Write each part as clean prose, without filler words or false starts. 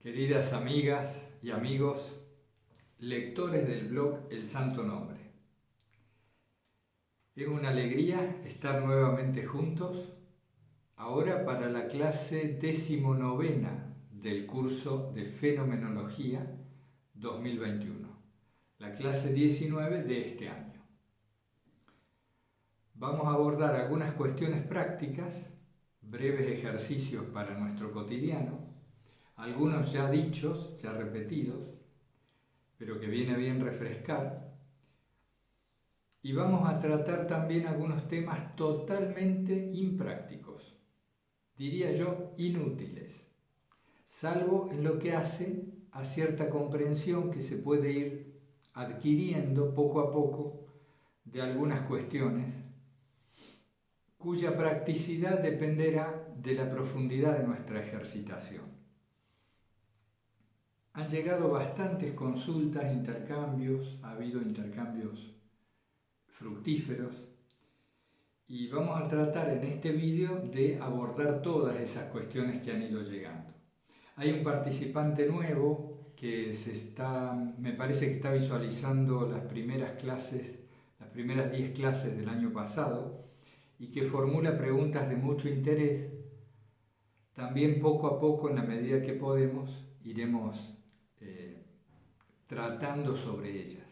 Queridas amigas y amigos, lectores del blog El Santo Nombre. Es una alegría estar nuevamente juntos, ahora para la clase 19ª del curso de Fenomenología 2021, la clase 19 de este año. Vamos a abordar algunas cuestiones prácticas, breves ejercicios para nuestro cotidiano, algunos ya dichos, ya repetidos, pero que viene bien refrescar. Y vamos a tratar también algunos temas totalmente imprácticos, diría yo inútiles, salvo en lo que hace a cierta comprensión que se puede ir adquiriendo poco a poco de algunas cuestiones, cuya practicidad dependerá de la profundidad de nuestra ejercitación. Han llegado bastantes consultas, intercambios, ha habido intercambios fructíferos y vamos a tratar en este vídeo de abordar todas esas cuestiones que han ido llegando. Hay un participante nuevo que me parece que está visualizando las primeras clases, las primeras 10 clases del año pasado y que formula preguntas de mucho interés. También poco a poco, en la medida que podemos, iremos tratando sobre ellas.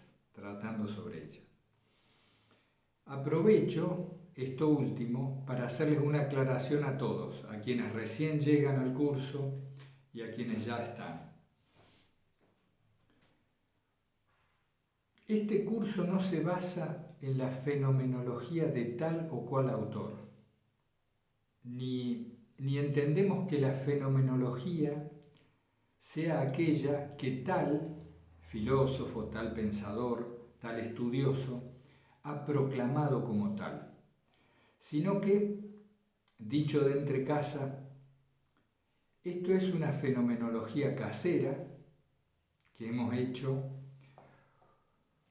Aprovecho esto último para hacerles una aclaración a todos, a quienes recién llegan al curso y a quienes ya están. Este curso no se basa en la fenomenología de tal o cual autor, ni entendemos que la fenomenología sea aquella que tal filósofo, tal pensador, tal estudioso ha proclamado como tal, sino que, dicho de entre casa, esto es una fenomenología casera que hemos hecho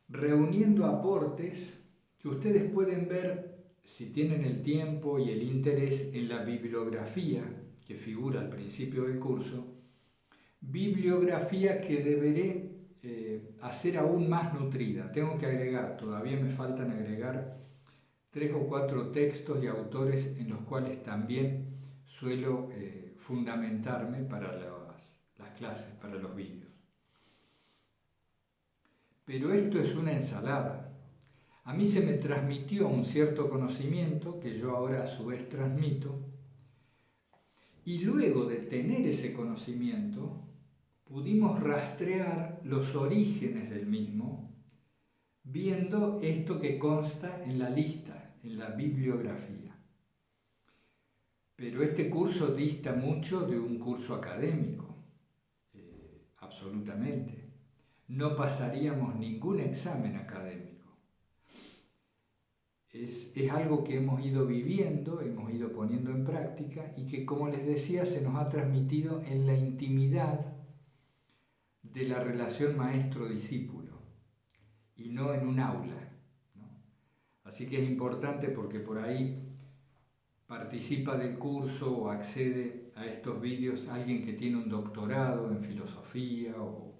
reuniendo aportes que ustedes pueden ver, si tienen el tiempo y el interés, en la bibliografía que figura al principio del curso, bibliografía que deberé hacer aún más nutrida. Tengo que agregar, todavía me faltan agregar 3 o 4 textos y autores en los cuales también suelo fundamentarme para las clases, para los vídeos. Pero esto es una ensalada. A mí se me transmitió un cierto conocimiento que yo ahora a su vez transmito, y luego de tener ese conocimiento pudimos rastrear los orígenes del mismo viendo esto que consta en la lista, en la bibliografía. Pero este curso dista mucho de un curso académico, absolutamente. No pasaríamos ningún examen académico. Es algo que hemos ido viviendo, hemos ido poniendo en práctica y que, como les decía, se nos ha transmitido en la intimidad de la relación maestro-discípulo y no en un aula, ¿no? Así que es importante porque por ahí participa del curso o accede a estos vídeos alguien que tiene un doctorado en filosofía o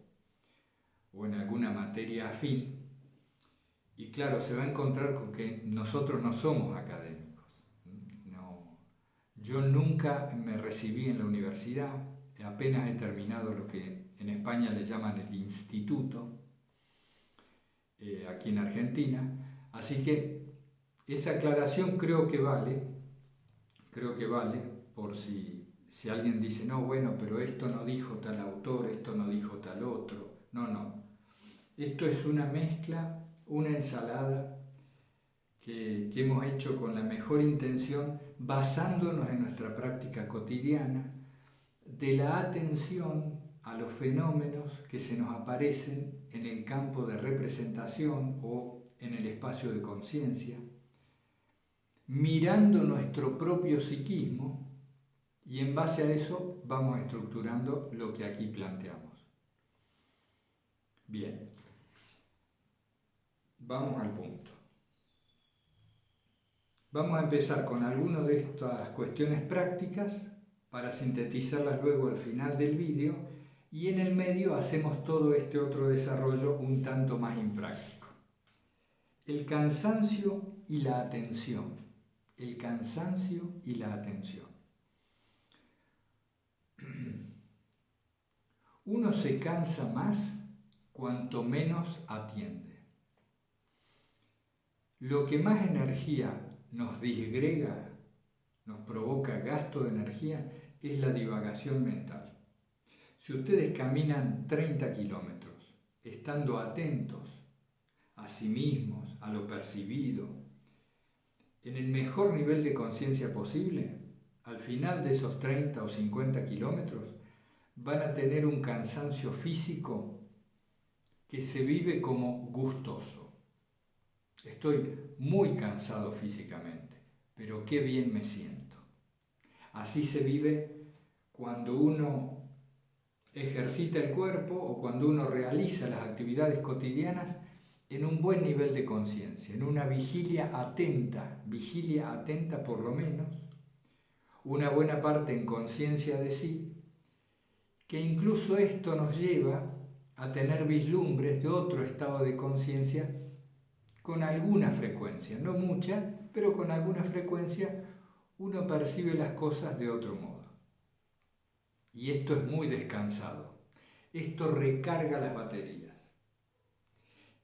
en alguna materia afín, y claro, se va a encontrar con que nosotros no somos académicos. No, yo nunca me recibí en la universidad, apenas he terminado lo que en España le llaman el instituto, aquí en Argentina, así que esa aclaración creo que vale por si alguien dice, no, bueno, pero esto no dijo tal autor, esto no dijo tal otro. No. Esto es una mezcla, una ensalada que hemos hecho con la mejor intención, basándonos en nuestra práctica cotidiana de la atención a los fenómenos que se nos aparecen en el campo de representación o en el espacio de conciencia, mirando nuestro propio psiquismo, y en base a eso vamos estructurando lo que aquí planteamos. Bien, vamos al punto. Vamos a empezar con algunas de estas cuestiones prácticas para sintetizarlas luego al final del vídeo Y en el medio hacemos todo este otro desarrollo un tanto más impráctico. El cansancio y la atención. El cansancio y la atención. Uno se cansa más cuanto menos atiende. Lo que más energía nos disgrega, nos provoca gasto de energía, es la divagación mental. Si ustedes caminan 30 kilómetros, estando atentos a sí mismos, a lo percibido, en el mejor nivel de conciencia posible, al final de esos 30 o 50 kilómetros, van a tener un cansancio físico que se vive como gustoso. Estoy muy cansado físicamente, pero qué bien me siento. Así se vive cuando uno ejercita el cuerpo o cuando uno realiza las actividades cotidianas en un buen nivel de conciencia, en una vigilia atenta por lo menos, una buena parte en conciencia de sí, que incluso esto nos lleva a tener vislumbres de otro estado de conciencia con alguna frecuencia, no mucha, pero con alguna frecuencia uno percibe las cosas de otro modo. Y esto es muy descansado. Esto recarga las baterías.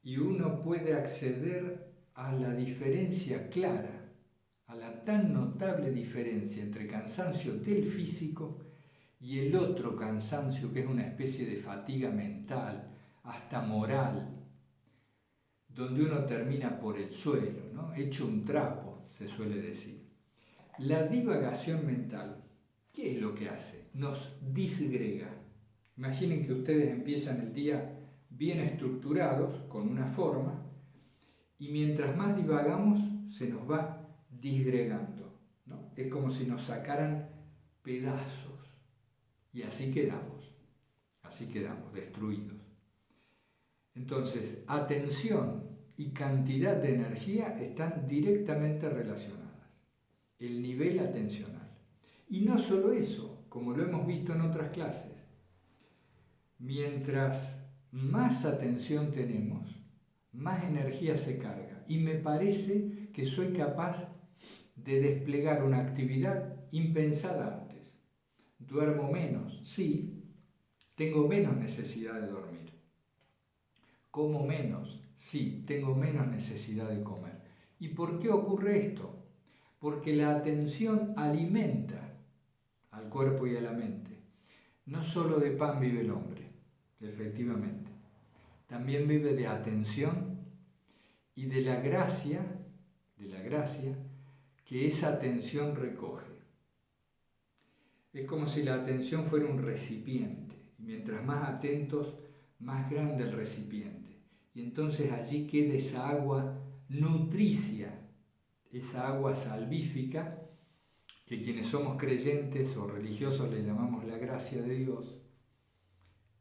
Y uno puede acceder a la diferencia clara, a la tan notable diferencia entre cansancio del físico y el otro cansancio que es una especie de fatiga mental, hasta moral, donde uno termina por el suelo, ¿no? Hecho un trapo, se suele decir. La divagación mental, ¿qué es lo que hace? Nos disgrega. Imaginen que ustedes empiezan el día bien estructurados, con una forma, y mientras más divagamos, se nos va disgregando, ¿no? Es como si nos sacaran pedazos, y así quedamos destruidos. Entonces, atención y cantidad de energía están directamente relacionadas. El nivel atencional. Y no solo eso, como lo hemos visto en otras clases, mientras más atención tenemos, más energía se carga. Y me parece que soy capaz de desplegar una actividad impensada antes. Duermo menos, sí, tengo menos necesidad de dormir. Como menos, sí, tengo menos necesidad de comer. ¿Y por qué ocurre esto? Porque la atención alimenta al cuerpo y a la mente. No solo de pan vive el hombre, efectivamente. También vive de atención y de la gracia que esa atención recoge. Es como si la atención fuera un recipiente, y mientras más atentos, más grande el recipiente. Y entonces allí queda esa agua nutricia, esa agua salvífica, que quienes somos creyentes o religiosos le llamamos la gracia de Dios,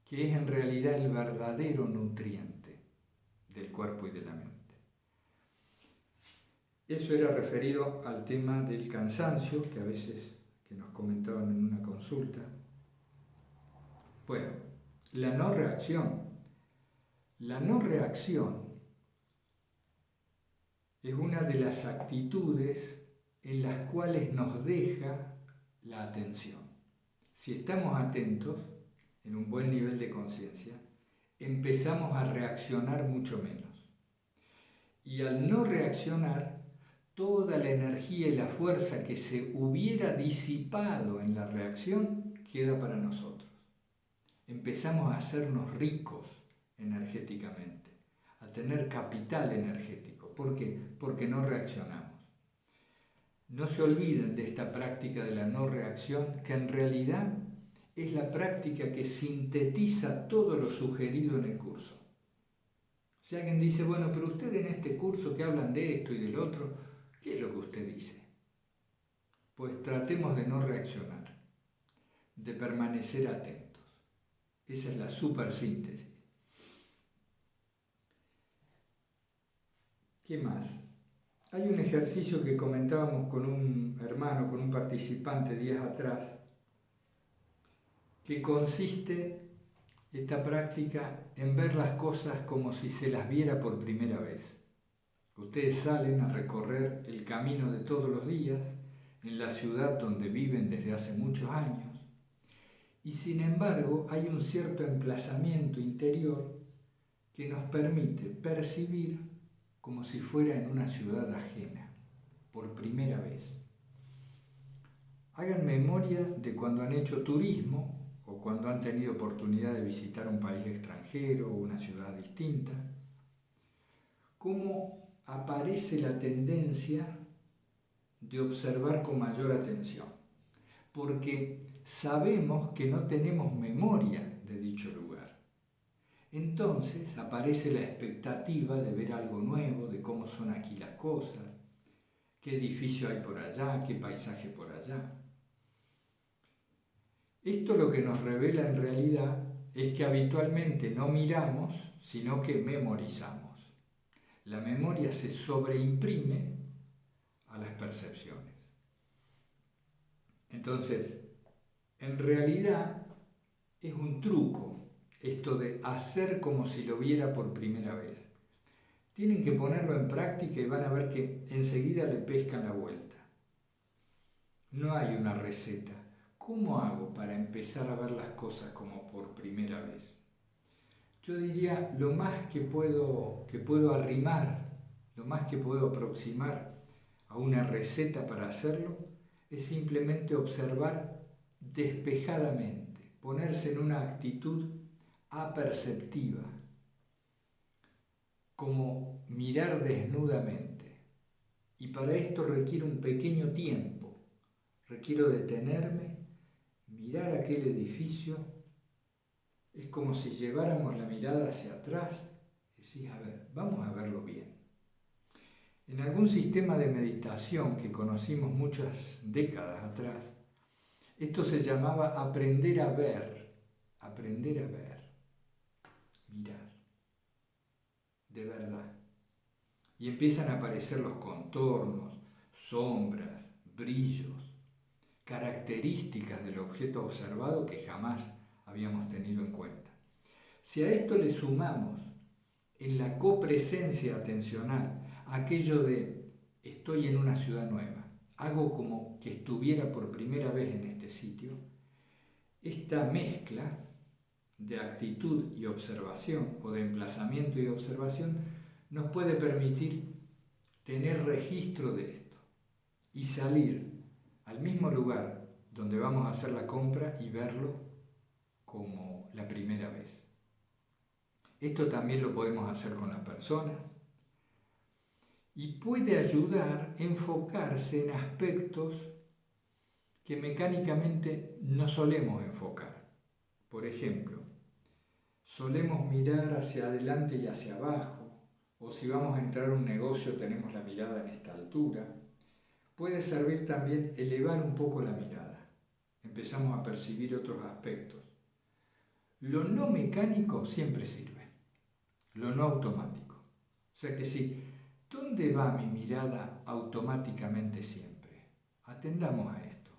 que es en realidad el verdadero nutriente del cuerpo y de la mente. Eso era referido al tema del cansancio, que a veces que nos comentaban en una consulta. Bueno, la no reacción. La no reacción es una de las actitudes en las cuales nos deja la atención. Si estamos atentos, en un buen nivel de conciencia, empezamos a reaccionar mucho menos. Y al no reaccionar, toda la energía y la fuerza que se hubiera disipado en la reacción queda para nosotros. Empezamos a hacernos ricos energéticamente, a tener capital energético. ¿Por qué? Porque no reaccionamos. No se olviden de esta práctica de la no reacción, que en realidad es la práctica que sintetiza todo lo sugerido en el curso. Si alguien dice, bueno, pero usted en este curso que hablan de esto y del otro, ¿qué es lo que usted dice? Pues tratemos de no reaccionar, de permanecer atentos. Esa es la supersíntesis. ¿Qué más? Hay un ejercicio que comentábamos con un hermano, con un participante días atrás, que consiste esta práctica en ver las cosas como si se las viera por primera vez. Ustedes salen a recorrer el camino de todos los días en la ciudad donde viven desde hace muchos años y sin embargo hay un cierto emplazamiento interior que nos permite percibir como si fuera en una ciudad ajena, por primera vez. Hagan memoria de cuando han hecho turismo o cuando han tenido oportunidad de visitar un país extranjero o una ciudad distinta, cómo aparece la tendencia de observar con mayor atención, porque sabemos que no tenemos memoria de dicho lugar. Entonces aparece la expectativa de ver algo nuevo, de cómo son aquí las cosas, qué edificio hay por allá, qué paisaje por allá. Esto lo que nos revela en realidad es que habitualmente no miramos, sino que memorizamos. La memoria se sobreimprime a las percepciones. Entonces, en realidad es un truco esto de hacer como si lo viera por primera vez. Tienen que ponerlo en práctica y van a ver que enseguida le pescan la vuelta. No hay una receta. ¿Cómo hago para empezar a ver las cosas como por primera vez? Yo diría, lo más que puedo arrimar, lo más que puedo aproximar a una receta para hacerlo, es simplemente observar despejadamente, ponerse en una actitud aperceptiva, como mirar desnudamente. Y para esto requiere un pequeño tiempo. Requiero detenerme, mirar aquel edificio. Es como si lleváramos la mirada hacia atrás y decís, a ver, vamos a verlo bien. En algún sistema de meditación que conocimos muchas décadas atrás, esto se llamaba aprender a ver, mirar, de verdad. Y empiezan a aparecer los contornos, sombras, brillos, características del objeto observado que jamás habíamos tenido en cuenta. Si a esto le sumamos en la copresencia atencional aquello de estoy en una ciudad nueva, hago como que estuviera por primera vez en este sitio, esta mezcla de actitud y observación o de emplazamiento y observación nos puede permitir tener registro de esto y salir al mismo lugar donde vamos a hacer la compra y verlo como la primera vez. Esto también lo podemos hacer con las personas y puede ayudar a enfocarse en aspectos que mecánicamente no solemos enfocar. Por ejemplo, solemos mirar hacia adelante y hacia abajo, o si vamos a entrar a un negocio tenemos la mirada en esta altura. Puede servir también elevar un poco la mirada. Empezamos a percibir otros aspectos. Lo no mecánico siempre sirve, lo no automático. O sea que sí, ¿dónde va mi mirada automáticamente siempre? Atendamos a esto.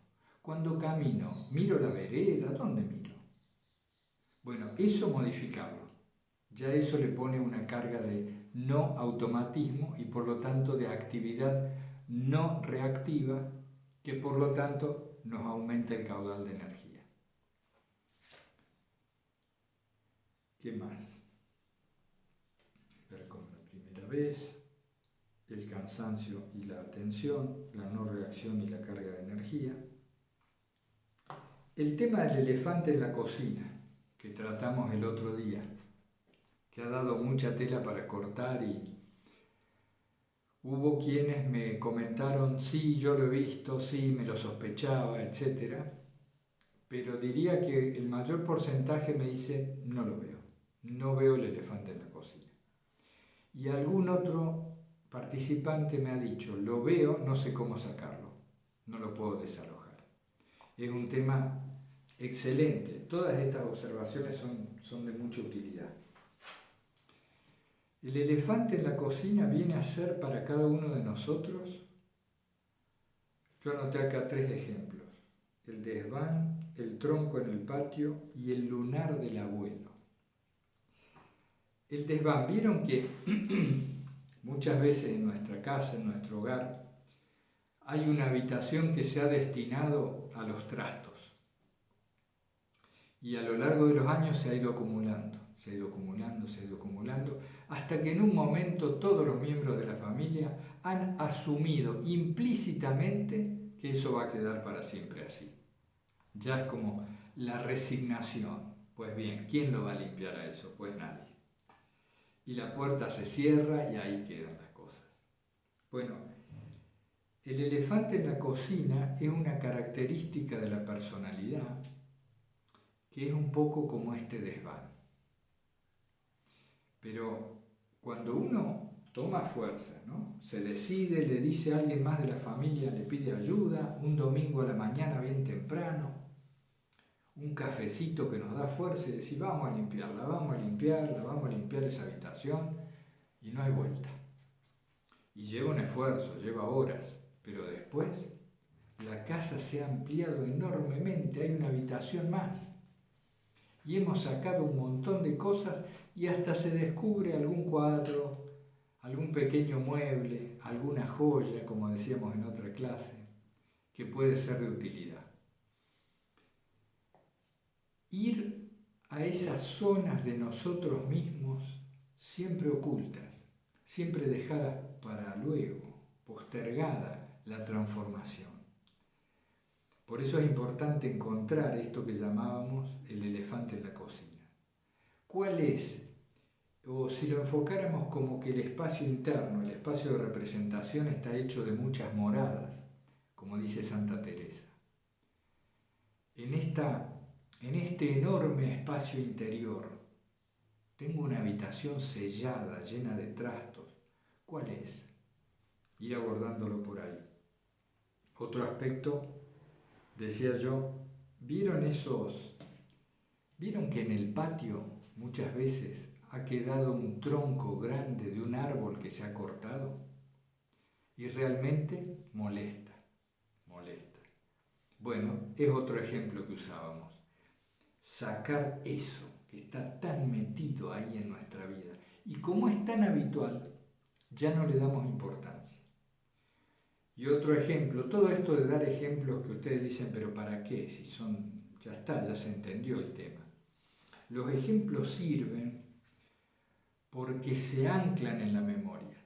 Cuando camino, ¿miro la vereda? ¿Dónde miro? Bueno, eso modificarlo. Ya eso le pone una carga de no automatismo y por lo tanto de actividad no reactiva, que por lo tanto nos aumenta el caudal de energía. ¿Qué más? Ver como la primera vez, el cansancio y la atención, la no reacción y la carga de energía. El tema del elefante en la cocina, que tratamos el otro día, que ha dado mucha tela para cortar y hubo quienes me comentaron, sí, yo lo he visto, sí, me lo sospechaba, etc. Pero diría que el mayor porcentaje me dice, no lo veo, no veo el elefante en la cocina. Y algún otro participante me ha dicho, lo veo, no sé cómo sacarlo, no lo puedo desalojar. Es un tema excelente, todas estas observaciones son de mucha utilidad. El elefante en la cocina viene a ser para cada uno de nosotros, yo anoté acá 3 ejemplos, el desván, el tronco en el patio y el lunar del abuelo. El desván, vieron que muchas veces en nuestra casa, en nuestro hogar, hay una habitación que se ha destinado a los trastos y a lo largo de los años se ha ido acumulando, se ha ido acumulando, se ha ido acumulando, hasta que en un momento todos los miembros de la familia han asumido implícitamente que eso va a quedar para siempre así. Ya es como la resignación. Pues bien, ¿quién lo va a limpiar a eso? Pues nadie. Y la puerta se cierra y ahí quedan las cosas. Bueno, el elefante en la cocina es una característica de la personalidad que es un poco como este desván. Pero cuando uno toma fuerza, ¿no? Se decide, le dice a alguien más de la familia, le pide ayuda, un domingo a la mañana bien temprano, un cafecito que nos da fuerza y decir, vamos a limpiarla, vamos a limpiarla, vamos a limpiar esa habitación, y no hay vuelta. Y lleva un esfuerzo, lleva horas, pero después la casa se ha ampliado enormemente, hay una habitación más. Y hemos sacado un montón de cosas y hasta se descubre algún cuadro, algún pequeño mueble, alguna joya, como decíamos en otra clase, que puede ser de utilidad. Ir a esas zonas de nosotros mismos siempre ocultas, siempre dejadas para luego, postergada la transformación. Por eso es importante encontrar esto que llamábamos el elefante en la cocina. ¿Cuál es? O si lo enfocáramos como que el espacio interno, el espacio de representación está hecho de muchas moradas, como dice Santa Teresa. En este enorme espacio interior tengo una habitación sellada, llena de trastos. ¿Cuál es? Ir abordándolo por ahí. Otro aspecto, decía yo, ¿vieron que en el patio muchas veces ha quedado un tronco grande de un árbol que se ha cortado? Y realmente molesta, molesta. Bueno, es otro ejemplo que usábamos. Sacar eso que está tan metido ahí en nuestra vida. Y como es tan habitual, ya no le damos importancia. Y otro ejemplo, todo esto de dar ejemplos que ustedes dicen, pero ¿para qué? Si ya está, ya se entendió el tema. Los ejemplos sirven porque se anclan en la memoria.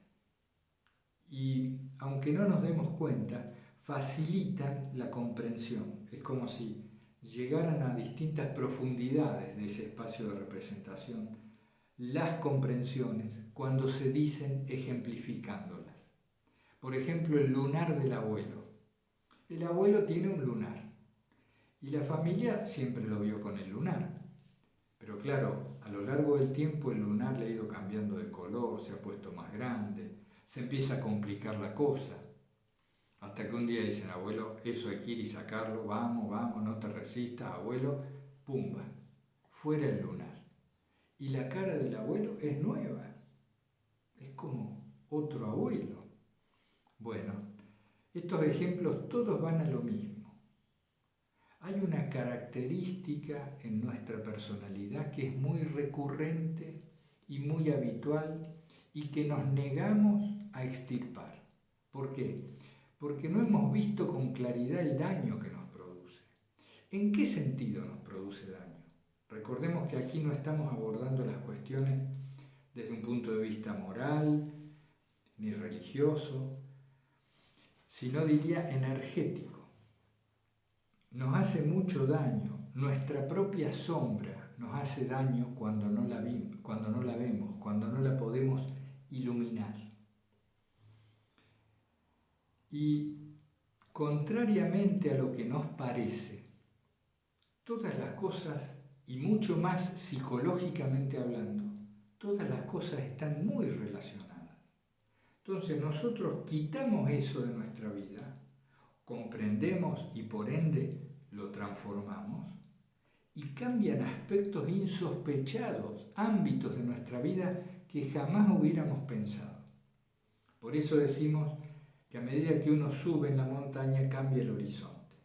Y aunque no nos demos cuenta, facilitan la comprensión. Es como si llegaran a distintas profundidades de ese espacio de representación las comprensiones cuando se dicen ejemplificándolas. Por ejemplo, el lunar del abuelo. El abuelo tiene un lunar y la familia siempre lo vio con el lunar. Pero claro, a lo largo del tiempo el lunar le ha ido cambiando de color, se ha puesto más grande, se empieza a complicar la cosa. Hasta que un día dicen, abuelo, eso hay que ir y sacarlo, vamos, vamos, no te resistas, abuelo, pumba, fuera el lunar. Y la cara del abuelo es nueva, es como otro abuelo. Bueno, estos ejemplos todos van a lo mismo. Hay una característica en nuestra personalidad que es muy recurrente y muy habitual y que nos negamos a extirpar. ¿Por qué? Porque no hemos visto con claridad el daño que nos produce. ¿En qué sentido nos produce daño? Recordemos que aquí no estamos abordando las cuestiones desde un punto de vista moral ni religioso, sino diría energético. Nos hace mucho daño, nuestra propia sombra nos hace daño cuando no la vemos, cuando no la podemos iluminar. Y contrariamente a lo que nos parece, todas las cosas, y mucho más psicológicamente hablando, todas las cosas están muy relacionadas. Entonces nosotros quitamos eso de nuestra vida, comprendemos y por ende lo transformamos y cambian aspectos insospechados, ámbitos de nuestra vida que jamás hubiéramos pensado. Por eso decimos que a medida que uno sube en la montaña cambia el horizonte.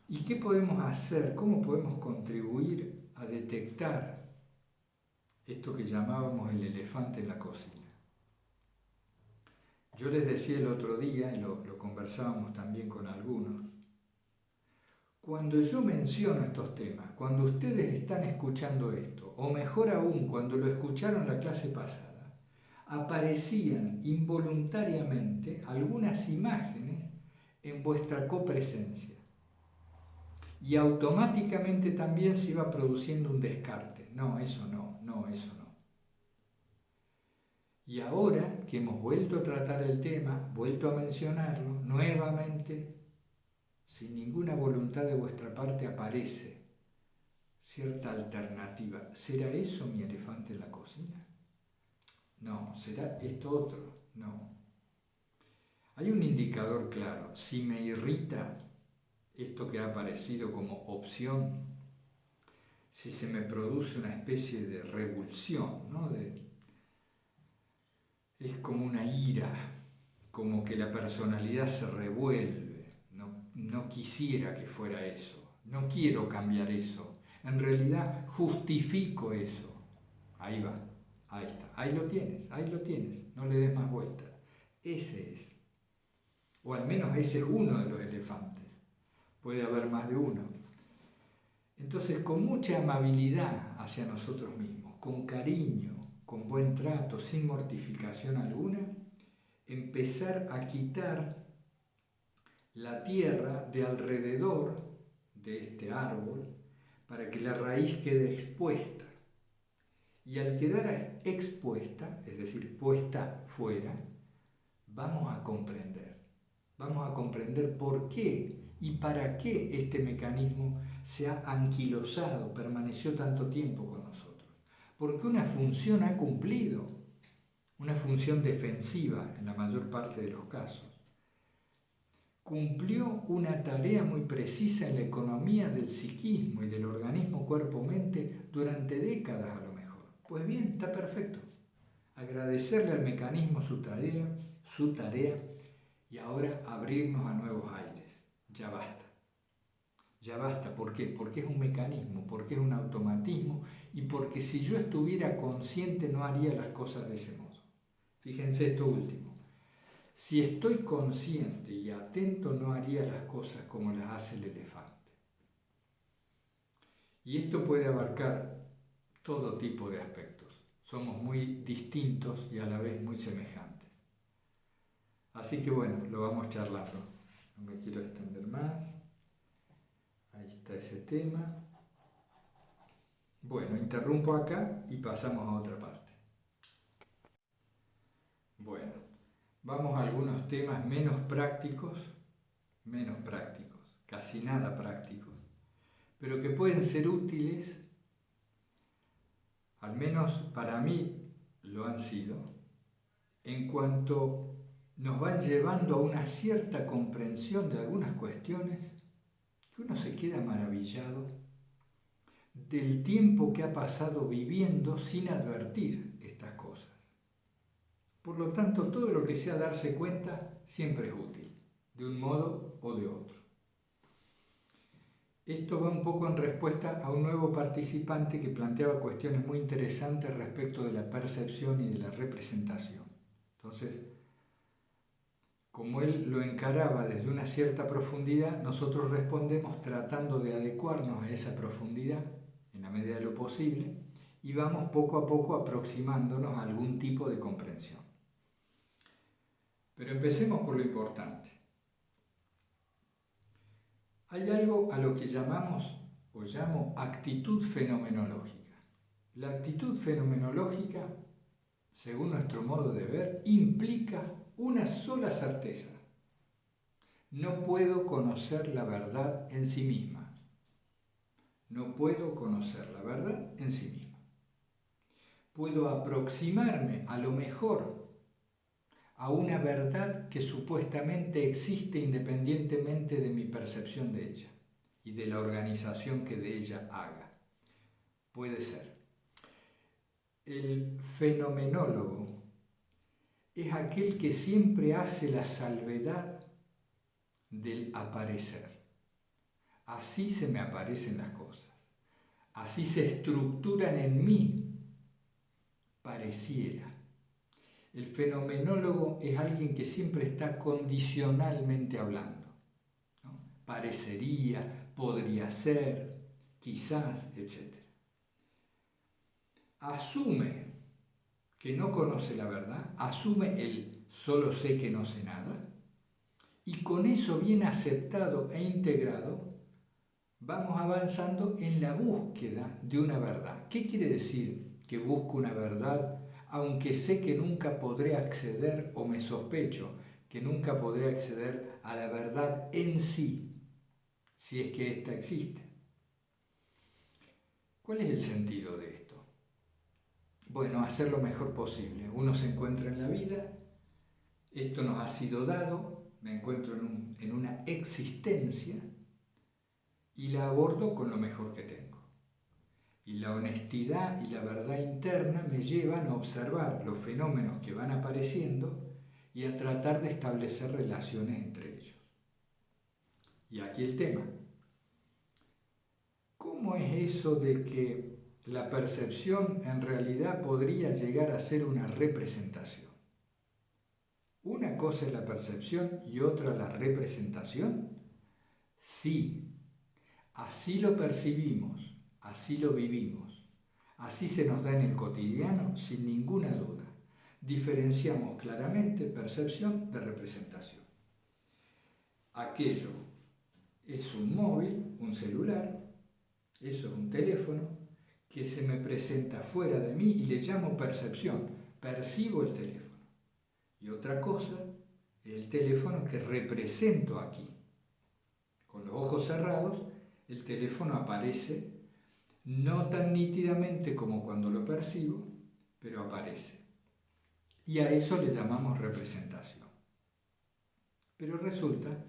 ¿Y qué podemos hacer? ¿Cómo podemos contribuir a detectar esto que llamábamos el elefante en la cocina. Yo les decía el otro día, y lo conversábamos también con algunos, cuando yo menciono estos temas, cuando ustedes están escuchando esto, o mejor aún, cuando lo escucharon la clase pasada, aparecían involuntariamente algunas imágenes en vuestra copresencia. Y automáticamente también se iba produciendo un descarte. No, eso no, no, eso no. Y ahora que hemos vuelto a tratar el tema, vuelto a mencionarlo, nuevamente, sin ninguna voluntad de vuestra parte aparece cierta alternativa. ¿Será eso mi elefante en la cocina? No. ¿Será esto otro? No. Hay un indicador claro. Si me irrita esto que ha aparecido como opción, si se me produce una especie de revulsión, ¿no? Es como una ira, como que la personalidad se revuelve. No quisiera que fuera eso, no quiero cambiar eso. En realidad justifico eso. Ahí va, ahí está, ahí lo tienes, no le des más vueltas. Ese es, o al menos ese es uno de los elefantes. Puede haber más de uno. Entonces, con mucha amabilidad hacia nosotros mismos, con cariño, con buen trato, sin mortificación alguna, empezar a quitar la tierra de alrededor de este árbol para que la raíz quede expuesta. Y al quedar expuesta, es decir, puesta fuera, vamos a comprender por qué y para qué este mecanismo se ha anquilosado, permaneció tanto tiempo con nosotros. Porque una función ha cumplido, una función defensiva en la mayor parte de los casos. Cumplió una tarea muy precisa en la economía del psiquismo y del organismo cuerpo-mente durante décadas a lo mejor. Pues bien, está perfecto. Agradecerle al mecanismo su tarea y ahora abrirnos a nuevos aires. Ya basta. Ya basta. ¿Por qué? Porque es un mecanismo, porque es un automatismo y porque si yo estuviera consciente no haría las cosas de ese modo. Fíjense esto último. Si estoy consciente y atento no haría las cosas como las hace el elefante. Y esto puede abarcar todo tipo de aspectos. Somos muy distintos y a la vez muy semejantes. Así que bueno, lo vamos charlando. No me quiero extender más. Ahí está ese tema. Bueno, interrumpo acá y pasamos a otra parte. Bueno, vamos a algunos temas menos prácticos, casi nada prácticos, pero que pueden ser útiles, al menos para mí lo han sido, en cuanto nos van llevando a una cierta comprensión de algunas cuestiones que uno se queda maravillado del tiempo que ha pasado viviendo sin advertir estas cosas. Por lo tanto, todo lo que sea darse cuenta siempre es útil, de un modo o de otro. Esto va un poco en respuesta a un nuevo participante que planteaba cuestiones muy interesantes respecto de la percepción y de la representación. Entonces, como él lo encaraba desde una cierta profundidad, nosotros respondemos tratando de adecuarnos a esa profundidad en la medida de lo posible y vamos poco a poco aproximándonos a algún tipo de comprensión. Pero empecemos por lo importante. Hay algo a lo que llamamos o llamo actitud fenomenológica. La actitud fenomenológica, según nuestro modo de ver, implica una sola certeza. No puedo conocer la verdad en sí misma. No puedo conocer la verdad en sí misma. Puedo aproximarme a lo mejor a una verdad que supuestamente existe independientemente de mi percepción de ella y de la organización que de ella haga. Puede ser. El fenomenólogo es aquel que siempre hace la salvedad del aparecer. Así se me aparecen las cosas. Así se estructuran en mí pareciera. El fenomenólogo es alguien que siempre está condicionalmente hablando, ¿no? Parecería, podría ser, quizás, etc. Asume que no conoce la verdad, asume el solo sé que no sé nada, y con eso bien aceptado e integrado, vamos avanzando en la búsqueda de una verdad. ¿Qué quiere decir que busco una verdad, aunque sé que nunca podré acceder, o me sospecho que nunca podré acceder a la verdad en sí, si es que ésta existe? ¿Cuál es el sentido de esto? Bueno, hacer lo mejor posible. Uno se encuentra en la vida, esto nos ha sido dado, me encuentro en una existencia y la abordo con lo mejor que tengo. Y la honestidad y la verdad interna me llevan a observar los fenómenos que van apareciendo y a tratar de establecer relaciones entre ellos. Y aquí el tema. ¿Cómo es eso de que la percepción en realidad podría llegar a ser una representación? Una cosa es la percepción y otra la representación. Sí, así lo percibimos, así lo vivimos, así se nos da en el cotidiano, sin ninguna duda. Diferenciamos claramente percepción de representación. Aquello es un móvil, un celular, eso es un teléfono, que se me presenta fuera de mí y le llamo percepción, percibo el teléfono. Y otra cosa es el teléfono que represento aquí. Con los ojos cerrados, el teléfono aparece no tan nítidamente como cuando lo percibo, pero aparece. Y a eso le llamamos representación. Pero resulta,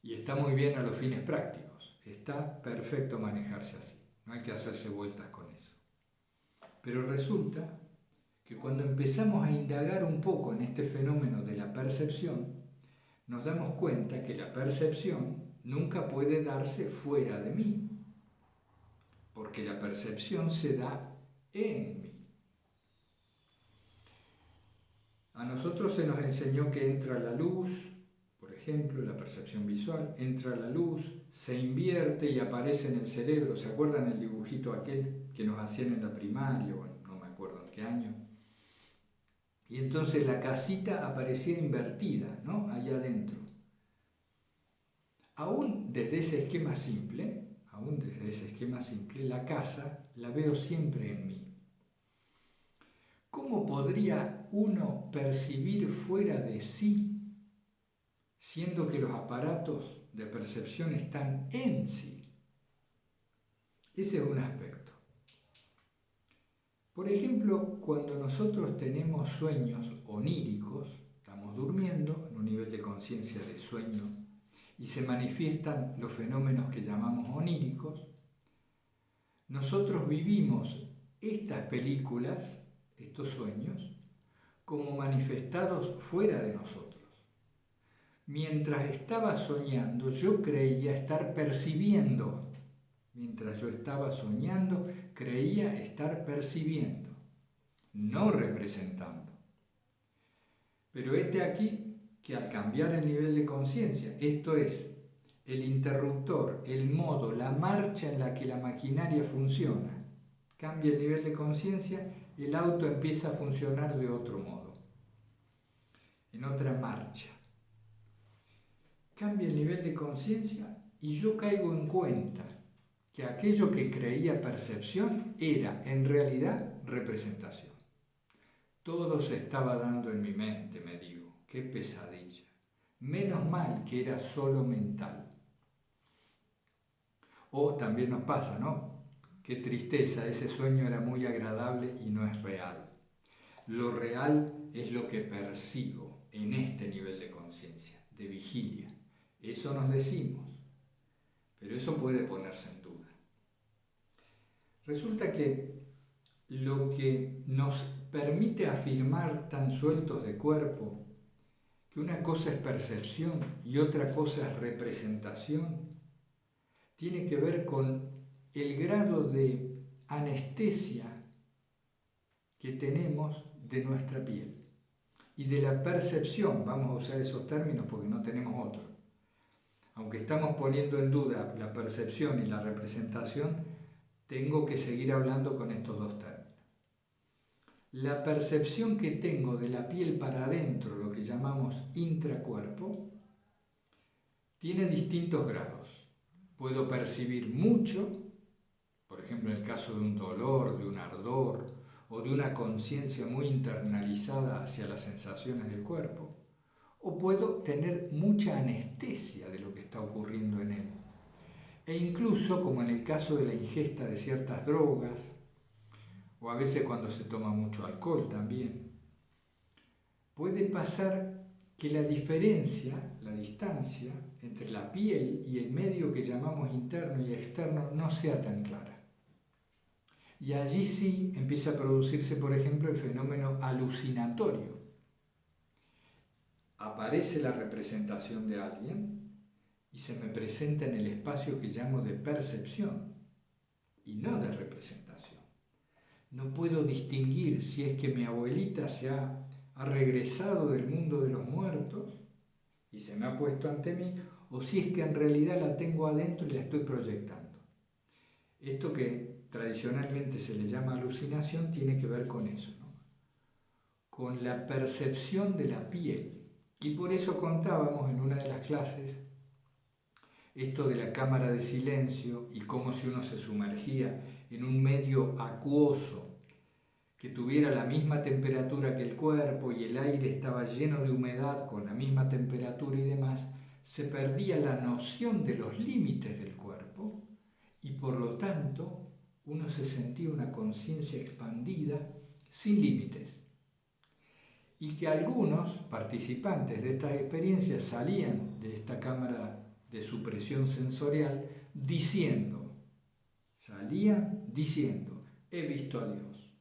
y está muy bien a los fines prácticos, está perfecto manejarse así, no hay que hacerse vueltas con eso. Pero resulta que cuando empezamos a indagar un poco en este fenómeno de la percepción, nos damos cuenta que la percepción nunca puede darse fuera de mí, porque la percepción se da en mí. A nosotros se nos enseñó que entra la luz, por ejemplo, la percepción visual, entra la luz, se invierte y aparece en el cerebro. ¿Se acuerdan el dibujito aquel que nos hacían en la primaria? Bueno, no me acuerdo en qué año. Y entonces la casita aparecía invertida, ¿no? Allá adentro. Aún desde ese esquema simple, la casa la veo siempre en mí. ¿Cómo podría uno percibir fuera de sí, siendo que los aparatos de percepción están en sí? Ese es un aspecto. Por ejemplo, cuando nosotros tenemos sueños oníricos, estamos durmiendo en un nivel de conciencia de sueño y se manifiestan los fenómenos que llamamos oníricos, nosotros vivimos estas películas, estos sueños, como manifestados fuera de nosotros. Mientras estaba soñando, yo creía estar percibiendo. Mientras yo estaba soñando, creía estar percibiendo, no representando. Pero este aquí que al cambiar el nivel de conciencia, esto es, el interruptor, el modo, la marcha en la que la maquinaria funciona, cambia el nivel de conciencia, el auto empieza a funcionar de otro modo, en otra marcha. Cambia el nivel de conciencia y yo caigo en cuenta que aquello que creía percepción era en realidad representación. Todo se estaba dando en mi mente, me digo, qué pesadilla. Menos mal que era solo mental. O también nos pasa, ¿no? Qué tristeza, ese sueño era muy agradable y no es real. Lo real es lo que percibo en este nivel de conciencia, de vigilia. Eso nos decimos, pero eso puede ponerse en duda. Resulta que lo que nos permite afirmar tan sueltos de cuerpo que una cosa es percepción y otra cosa es representación, tiene que ver con el grado de anestesia que tenemos de nuestra piel y de la percepción, vamos a usar esos términos porque no tenemos otros. Aunque estamos poniendo en duda la percepción y la representación, tengo que seguir hablando con estos dos términos. La percepción que tengo de la piel para adentro, lo que llamamos intracuerpo, tiene distintos grados. Puedo percibir mucho, por ejemplo en el caso de un dolor, de un ardor o de una conciencia muy internalizada hacia las sensaciones del cuerpo, o puedo tener mucha anestesia de lo que está ocurriendo en él. E incluso, como en el caso de la ingesta de ciertas drogas, o a veces cuando se toma mucho alcohol también, puede pasar que la diferencia, la distancia entre la piel y el medio que llamamos interno y externo no sea tan clara. Y allí sí empieza a producirse, por ejemplo, el fenómeno alucinatorio. Aparece la representación de alguien y se me presenta en el espacio que llamo de percepción y no de representación. No puedo distinguir si es que mi abuelita ha regresado del mundo de los muertos y se me ha puesto ante mí, o si es que en realidad la tengo adentro y la estoy proyectando. Esto que tradicionalmente se le llama alucinación tiene que ver con eso, ¿no? Con la percepción de la piel. Y por eso contábamos en una de las clases esto de la cámara de silencio y cómo si uno se sumergía en un medio acuoso que tuviera la misma temperatura que el cuerpo y el aire estaba lleno de humedad con la misma temperatura y demás, se perdía la noción de los límites del cuerpo y por lo tanto uno se sentía una conciencia expandida sin límites. Y que algunos participantes de estas experiencias salían de esta cámara de supresión sensorial salían diciendo, he visto a Dios.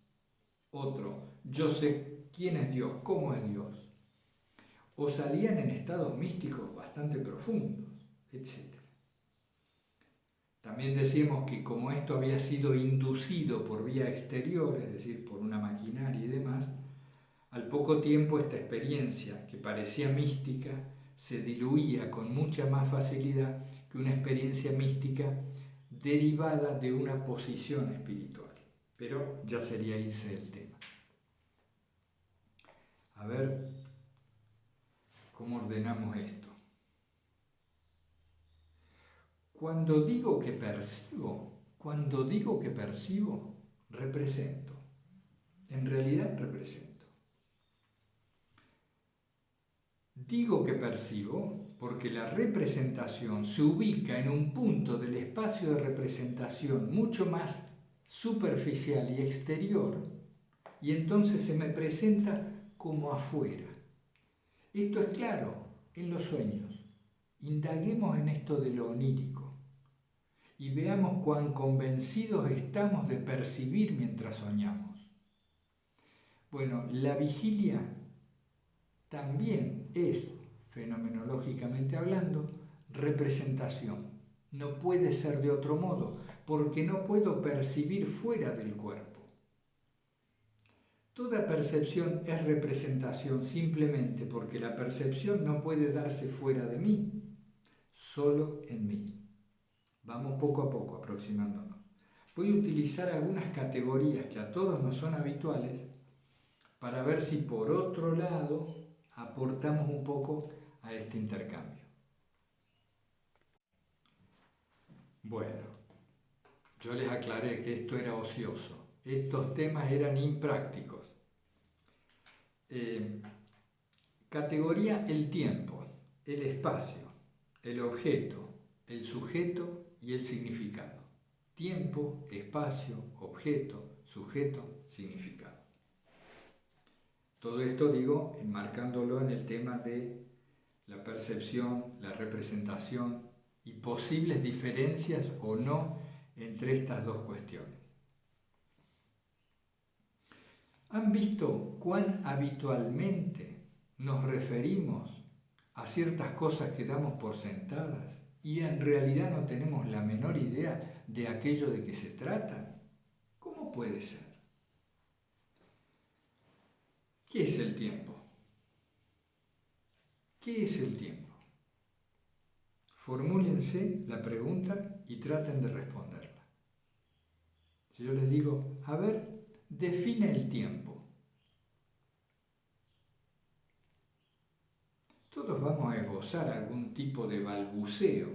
Otro, yo sé quién es Dios, cómo es Dios. O salían en estados místicos bastante profundos, etc. También decíamos que como esto había sido inducido por vía exterior, es decir, por una maquinaria y demás, al poco tiempo esta experiencia, que parecía mística, se diluía con mucha más facilidad que una experiencia mística derivada de una posición espiritual. Pero ya sería irse del tema. A ver cómo ordenamos esto. Cuando digo que percibo, represento. En realidad represento. Digo que percibo porque la representación se ubica en un punto del espacio de representación mucho más superficial y exterior, y entonces se me presenta como afuera. Esto es claro en los sueños. Indaguemos en esto de lo onírico y veamos cuán convencidos estamos de percibir mientras soñamos. Bueno, la vigilia también es, fenomenológicamente hablando, representación. No puede ser de otro modo, porque no puedo percibir fuera del cuerpo. Toda percepción es representación simplemente porque la percepción no puede darse fuera de mí, solo en mí. Vamos poco a poco aproximándonos. Voy a utilizar algunas categorías que a todos nos son habituales para ver si por otro lado aportamos un poco a este intercambio. Bueno, yo les aclaré que esto era ocioso. Estos temas eran imprácticos. Categoría el tiempo, el espacio, el objeto, el sujeto y el significado. Tiempo, espacio, objeto, sujeto, significado. Todo esto digo enmarcándolo en el tema de la percepción, la representación y posibles diferencias o no entre estas dos cuestiones. ¿Han visto cuán habitualmente nos referimos a ciertas cosas que damos por sentadas y en realidad no tenemos la menor idea de aquello de que se trata? ¿Cómo puede ser? ¿Qué es el tiempo? ¿Qué es el tiempo? Formúlense la pregunta y traten de responderla. Si yo les digo, a ver, define el tiempo. Todos vamos a esbozar algún tipo de balbuceo,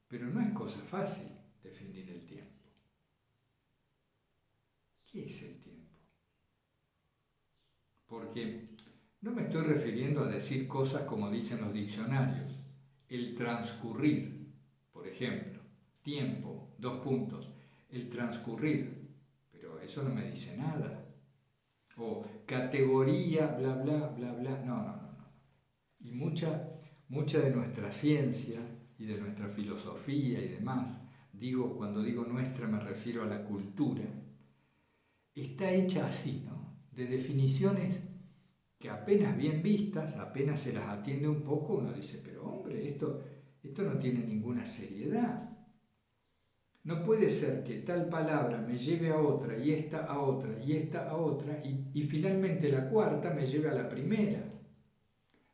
pero no es cosa fácil definir el tiempo. ¿Qué es el tiempo? Porque no me estoy refiriendo a decir cosas como dicen los diccionarios. El transcurrir, por ejemplo, tiempo, el transcurrir, pero eso no me dice nada. O categoría, bla, bla, bla, bla, no. Y mucha de nuestra ciencia y de nuestra filosofía y demás, cuando digo nuestra me refiero a la cultura, está hecha así, ¿no? De definiciones que apenas bien vistas, apenas se las atiende un poco, uno dice, pero hombre, esto no tiene ninguna seriedad. No puede ser que tal palabra me lleve a otra, y esta a otra, y esta a otra, y finalmente la cuarta me lleve a la primera.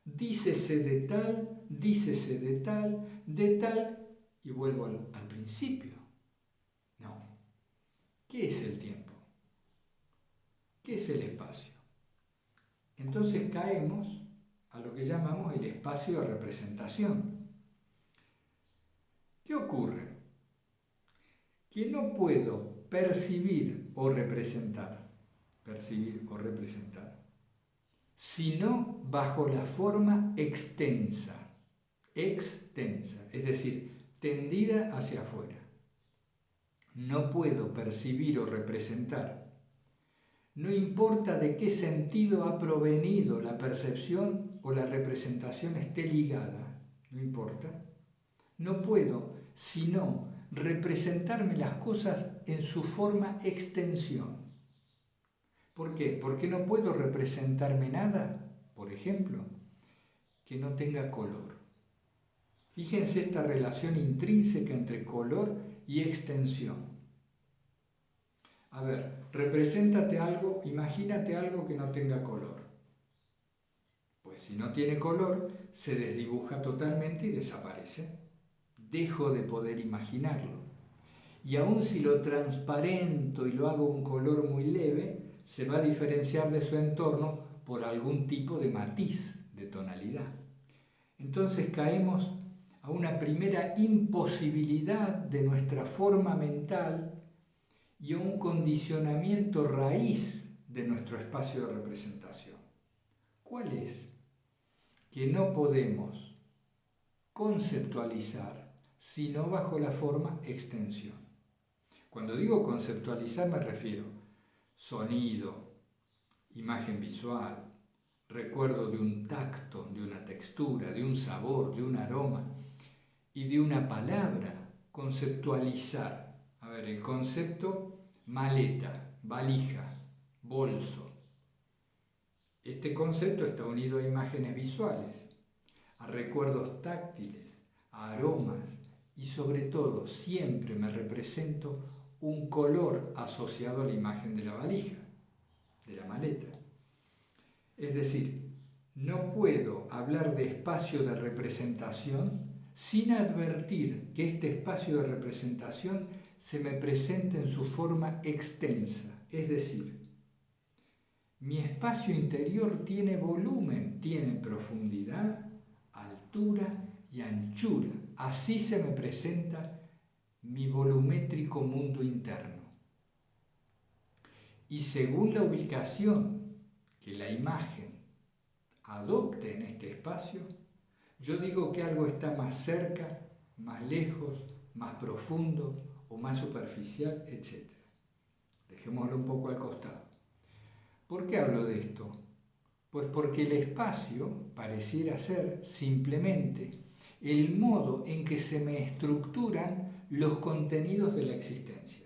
Dícese de tal, y vuelvo al principio. No. ¿Qué es el tiempo? ¿Qué es el espacio? Entonces caemos a lo que llamamos el espacio de representación. ¿Qué ocurre? Que no puedo percibir o representar, sino bajo la forma extensa, es decir, tendida hacia afuera. No puedo percibir o representar. No importa de qué sentido ha provenido la percepción o la representación esté ligada, no importa. No puedo sino representarme las cosas en su forma extensión. ¿Por qué? Porque no puedo representarme nada, por ejemplo, que no tenga color. Fíjense esta relación intrínseca entre color y extensión. A ver, represéntate algo, imagínate algo que no tenga color. Pues si no tiene color, se desdibuja totalmente y desaparece. Dejo de poder imaginarlo. Y aun si lo transparento y lo hago un color muy leve, se va a diferenciar de su entorno por algún tipo de matiz, de tonalidad. Entonces caemos a una primera imposibilidad de nuestra forma mental y a un condicionamiento raíz de nuestro espacio de representación. ¿Cuál es? Que no podemos conceptualizar sino bajo la forma extensión. Cuando digo conceptualizar me refiero sonido, imagen visual, recuerdo de un tacto, de una textura, de un sabor, de un aroma y de una palabra. Conceptualizar. A ver, el concepto maleta, valija, bolso. Este concepto está unido a imágenes visuales, a recuerdos táctiles, a aromas y sobre todo siempre me represento un color asociado a la imagen de la valija, de la maleta. Es decir, no puedo hablar de espacio de representación sin advertir que este espacio de representación se me presenta en su forma extensa, es decir, mi espacio interior tiene volumen, tiene profundidad, altura y anchura. Así se me presenta mi volumétrico mundo interno. Y según la ubicación que la imagen adopte en este espacio, yo digo que algo está más cerca, más lejos, más profundo o más superficial, etc. Dejémoslo un poco al costado. ¿Por qué hablo de esto? Pues porque el espacio pareciera ser simplemente el modo en que se me estructuran los contenidos de la existencia,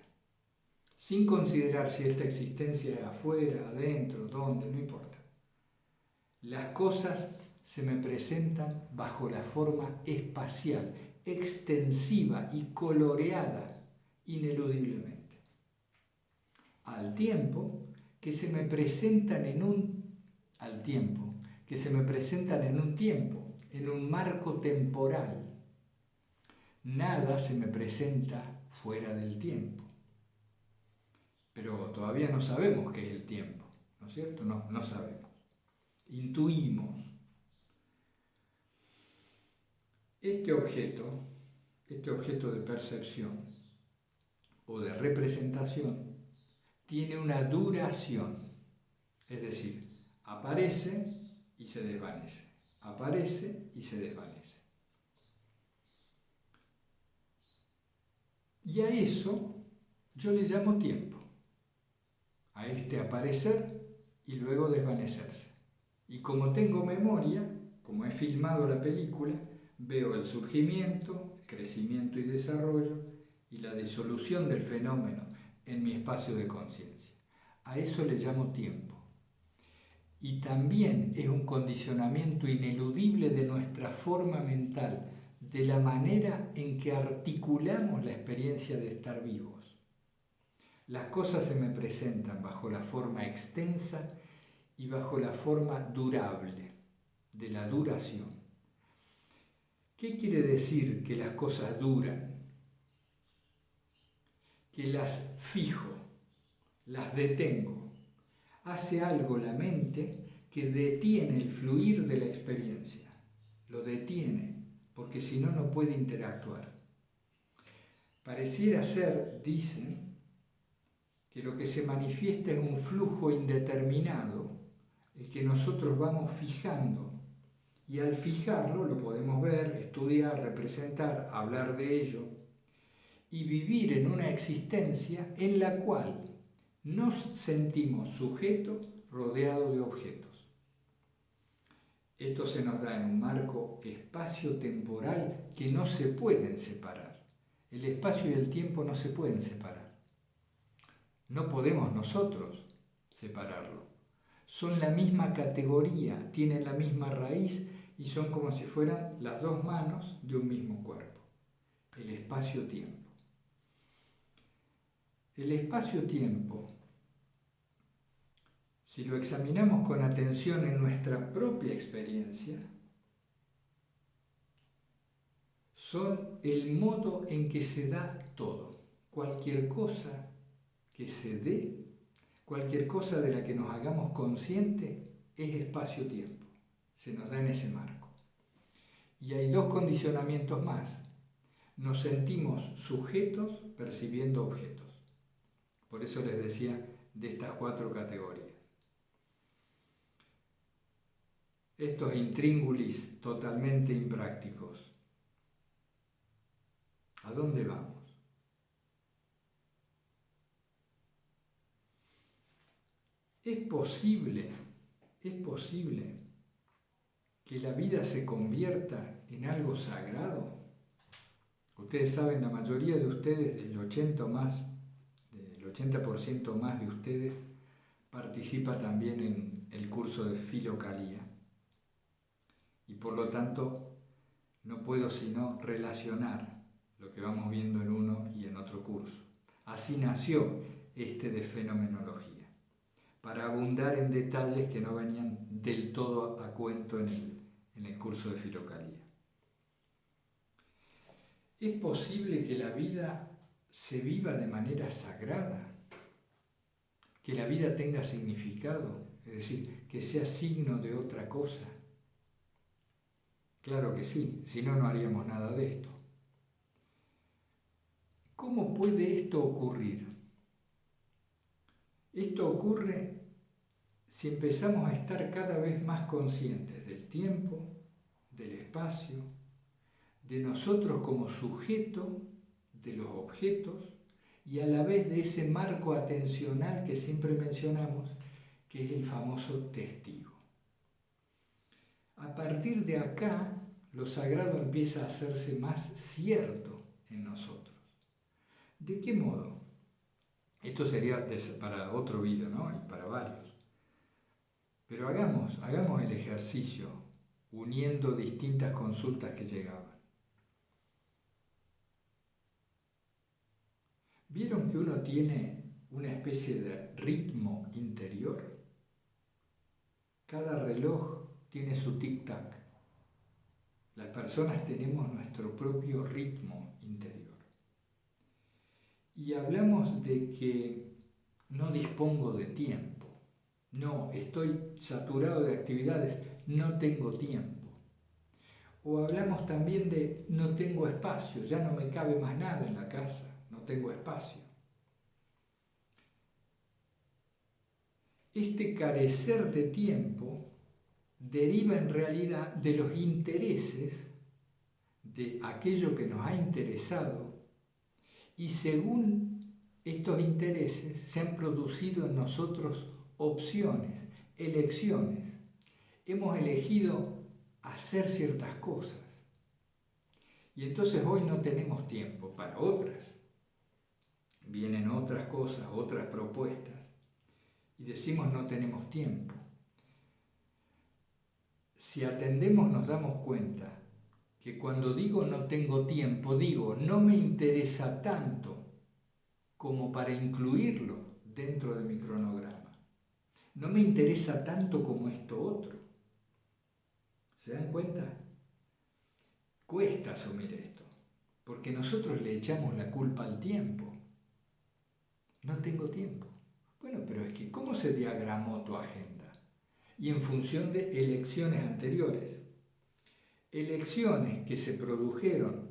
sin considerar si esta existencia es afuera, adentro, dónde, no importa. Las cosas se me presentan bajo la forma espacial, extensiva y coloreada ineludiblemente, al tiempo que se me presentan en un al tiempo, que se me presentan en un tiempo, en un marco temporal. Nada se me presenta fuera del tiempo. Pero todavía no sabemos qué es el tiempo, ¿no es cierto? No sabemos. Intuimos. Este objeto de percepción o de representación, tiene una duración, es decir, aparece y se desvanece, aparece y se desvanece. Y a eso yo le llamo tiempo, a este aparecer y luego desvanecerse. Y como tengo memoria, como he filmado la película, veo el surgimiento, crecimiento y desarrollo y la disolución del fenómeno en mi espacio de conciencia. A eso le llamo tiempo. Y también es un condicionamiento ineludible de nuestra forma mental, de la manera en que articulamos la experiencia de estar vivos. Las cosas se me presentan bajo la forma extensa y bajo la forma durable, de la duración. ¿Qué quiere decir que las cosas duran? Que las fijo, las detengo. Hace algo la mente que detiene el fluir de la experiencia. Lo detiene, porque si no, no puede interactuar. Pareciera ser, dicen, que lo que se manifiesta es un flujo indeterminado, el que nosotros vamos fijando. Y al fijarlo lo podemos ver, estudiar, representar, hablar de ello y vivir en una existencia en la cual nos sentimos sujetos rodeados de objetos. Esto se nos da en un marco espacio-temporal que no se pueden separar. El espacio y el tiempo no se pueden separar. No podemos nosotros separarlo. Son la misma categoría, tienen la misma raíz y son como si fueran las dos manos de un mismo cuerpo. El espacio-tiempo. El espacio-tiempo, si lo examinamos con atención en nuestra propia experiencia, son el modo en que se da todo. Cualquier cosa que se dé, cualquier cosa de la que nos hagamos conscientes, es espacio-tiempo. Se nos da en ese marco. Y hay dos condicionamientos más. Nos sentimos sujetos percibiendo objetos. Por eso les decía de estas 4 categorías. Estos intríngulis totalmente imprácticos. ¿A dónde vamos? ¿Es posible que la vida se convierta en algo sagrado? Ustedes saben, la mayoría de ustedes, el 80% más de ustedes, participa también en el curso de filocalía. Y por lo tanto, no puedo sino relacionar lo que vamos viendo en uno y en otro curso. Así nació este de fenomenología, para abundar en detalles que no venían del todo a cuento en el curso de filocalía. ¿Es posible que la vida se viva de manera sagrada? ¿Que la vida tenga significado? Es decir, que sea signo de otra cosa. Claro que sí, si no, no haríamos nada de esto. ¿Cómo puede esto ocurrir? Esto ocurre si empezamos a estar cada vez más conscientes del tiempo, del espacio, de nosotros como sujeto de los objetos y a la vez de ese marco atencional que siempre mencionamos, que es el famoso testigo. A partir de acá, lo sagrado empieza a hacerse más cierto en nosotros. ¿De qué modo? Esto sería para otro vídeo, ¿no? Y para varios. Pero hagamos el ejercicio uniendo distintas consultas que llegaban. ¿Vieron que uno tiene una especie de ritmo interior? Cada reloj tiene su tic-tac. Las personas tenemos nuestro propio ritmo interior. Y hablamos de que no dispongo de tiempo. No, estoy saturado de actividades, no tengo tiempo. O hablamos también de no tengo espacio, ya no me cabe más nada en la casa, no tengo espacio. Este carecer de tiempo deriva en realidad de los intereses, de aquello que nos ha interesado, y según estos intereses se han producido en nosotros opciones, elecciones. Hemos elegido hacer ciertas cosas y entonces hoy no tenemos tiempo para otras. Vienen otras cosas, otras propuestas y decimos no tenemos tiempo. Si atendemos nos damos cuenta que cuando digo no tengo tiempo, digo no me interesa tanto como para incluirlo dentro de mi cronograma. No me interesa tanto como esto otro. ¿Se dan cuenta? Cuesta asumir esto, porque nosotros le echamos la culpa al tiempo. No tengo tiempo. Bueno, pero es que ¿cómo se diagramó tu agenda? Y en función de elecciones anteriores. Elecciones que se produjeron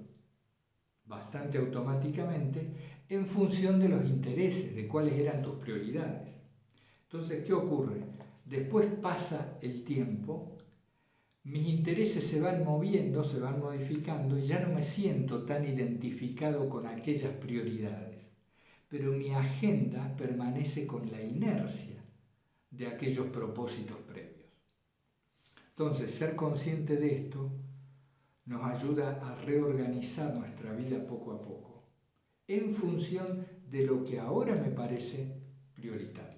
bastante automáticamente en función de los intereses, de cuáles eran tus prioridades. Entonces, ¿qué ocurre? Después pasa el tiempo, mis intereses se van moviendo, se van modificando y ya no me siento tan identificado con aquellas prioridades, pero mi agenda permanece con la inercia de aquellos propósitos previos. Entonces, ser consciente de esto nos ayuda a reorganizar nuestra vida poco a poco, en función de lo que ahora me parece prioritario.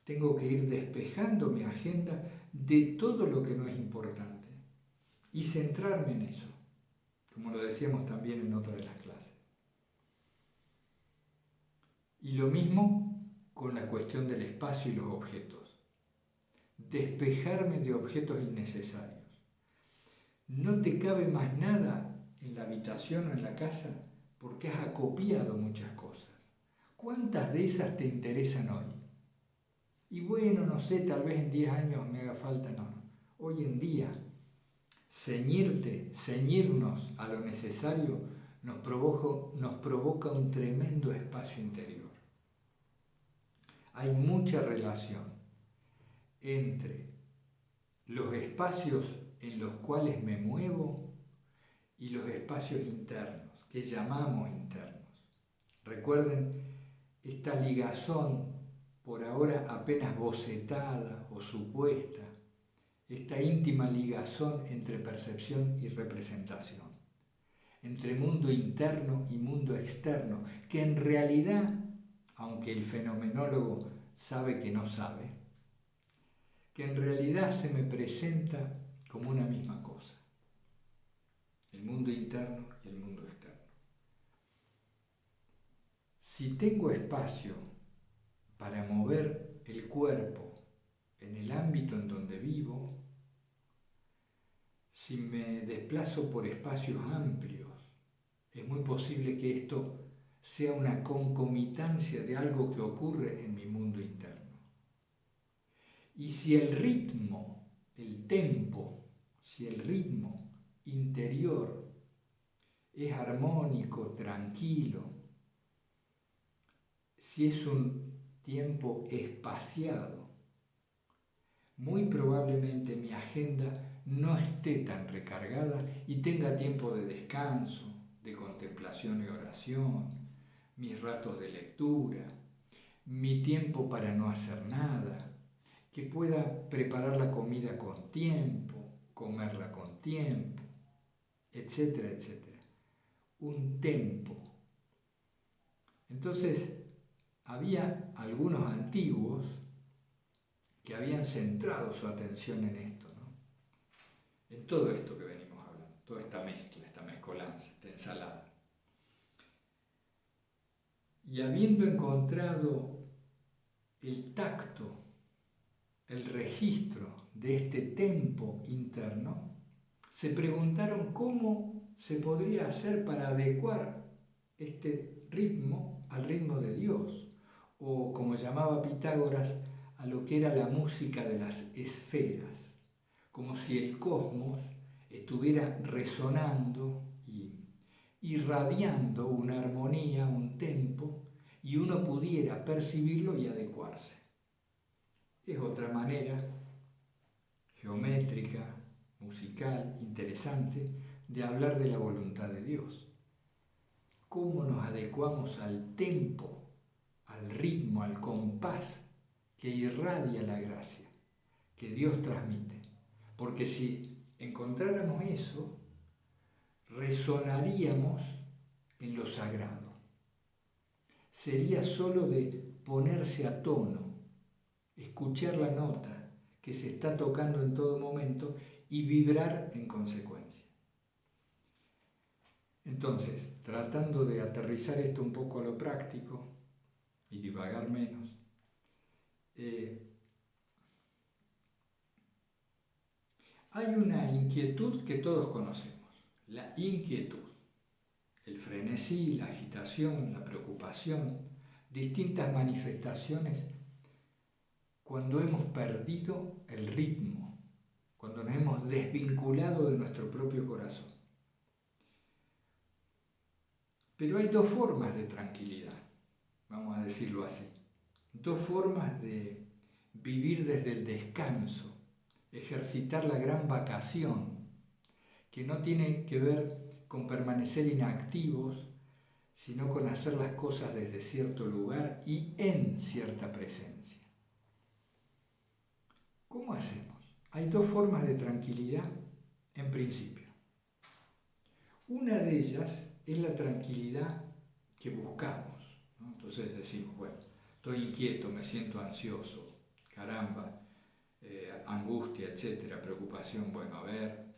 Tengo que ir despejando mi agenda de todo lo que no es importante y centrarme en eso, como lo decíamos también en otra de las clases. Y lo mismo con la cuestión del espacio y los objetos. Despejarme de objetos innecesarios. No te cabe más nada en la habitación o en la casa porque has acopiado muchas cosas. ¿Cuántas de esas te interesan hoy? Y bueno, no sé, tal vez en 10 años me haga falta, no. Hoy en día, ceñirnos a lo necesario nos provoca un tremendo espacio interior. Hay mucha relación entre los espacios en los cuales me muevo y los espacios internos, que llamamos internos. Recuerden esta ligazón, por ahora apenas bocetada o supuesta, esta íntima ligazón entre percepción y representación, entre mundo interno y mundo externo, que en realidad, aunque el fenomenólogo sabe que no sabe, que en realidad se me presenta como una misma cosa, el mundo interno y el mundo externo. Si tengo espacio para mover el cuerpo en el ámbito en donde vivo, si me desplazo por espacios amplios, es muy posible que esto sea una concomitancia de algo que ocurre en mi mundo interno. Y si el ritmo, el tempo, si el ritmo interior es armónico, tranquilo, si es un tiempo espaciado, muy probablemente mi agenda no esté tan recargada y tenga tiempo de descanso, de contemplación y oración, mis ratos de lectura, mi tiempo para no hacer nada, que pueda preparar la comida con tiempo, comerla con tiempo, etcétera, etcétera. Un tempo. Entonces, había algunos antiguos que habían centrado su atención en esto, ¿no? En todo esto que venimos hablando, toda esta mezcla, esta mezcolanza, esta ensalada. Y habiendo encontrado el tacto el registro de este tempo interno, se preguntaron cómo se podría hacer para adecuar este ritmo al ritmo de Dios, o como llamaba Pitágoras, a lo que era la música de las esferas, como si el cosmos estuviera resonando y irradiando una armonía, un tempo, y uno pudiera percibirlo y adecuarse. Es otra manera geométrica, musical, interesante, de hablar de la voluntad de Dios. Cómo nos adecuamos al tempo, al ritmo, al compás que irradia la gracia, que Dios transmite. Porque si encontráramos eso, resonaríamos en lo sagrado. Sería solo de ponerse a tono, escuchar la nota que se está tocando en todo momento y vibrar en consecuencia. Entonces, tratando de aterrizar esto un poco a lo práctico y divagar menos, hay una inquietud que todos conocemos, la inquietud, el frenesí, la agitación, la preocupación, distintas manifestaciones cuando hemos perdido el ritmo, cuando nos hemos desvinculado de nuestro propio corazón. Pero hay dos formas de tranquilidad, vamos a decirlo así, dos formas de vivir desde el descanso, ejercitar la gran vacación, que no tiene que ver con permanecer inactivos, sino con hacer las cosas desde cierto lugar y en cierta presencia. ¿Cómo hacemos? Hay dos formas de tranquilidad en principio. Una de ellas es la tranquilidad que buscamos, ¿no? Entonces decimos, bueno, estoy inquieto, me siento ansioso, caramba, angustia, etcétera, preocupación, bueno, a ver,